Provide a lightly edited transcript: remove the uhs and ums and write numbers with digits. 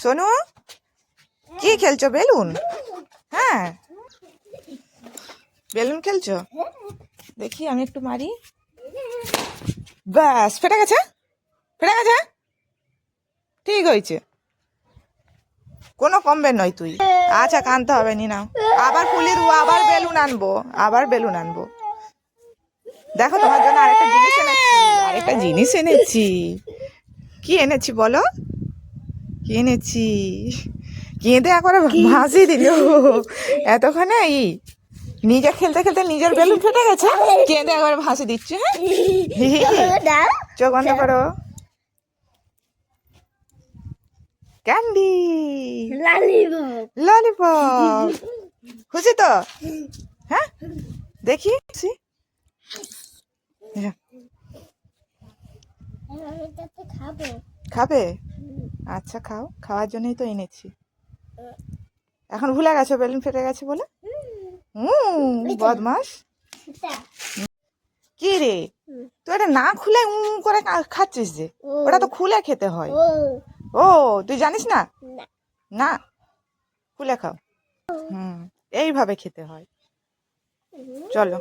সোনু কি খেলছো? বেলুন? হ্যাঁ, বেলুন খেলছো? দেখি আমি একটু মারি। ব্যাস, ফেটে গেছে, ফেটে গেছে। ঠিক হয়েছে, কোনো কমবে নয় তুই। আচ্ছা, কানতে হবে নি, নাও আবার ফুলি দেবো, আবার বেলুন আনবো, আবার বেলুন আনবো। দেখো তোমার জন্য আরেকটা জিনিস এনেছি, আরেকটা জিনিস এনেছি। কি এনেছি বলো? কি এনেছি? কেঁদে একবারে ভাসি দিল এতক্ষণে। নিজে খেলতে খেলতে নিজের বেলুন ফেটে গেছে, কেঁদে একবার ভাসি দিচ্ছে। হ্যাঁ, চোখ বন্ধ করো। Candy, lollipop. খুশি তো? হ্যাঁ, দেখি খুশি। খাবে? আচ্ছা খাও, খাওয়ার জন্যই তো এনেছি। এখন ভুলে গেছো বেলুন ফেটে গেছে বলে? বদমাস। কি রে, তুই এটা না খুলে করে খাচ্ছিস যে? ওটা তো খুলে খেতে হয়। ও, তুই জানিস না? না, খুলে খাও। এইভাবে খেতে হয়। চলো।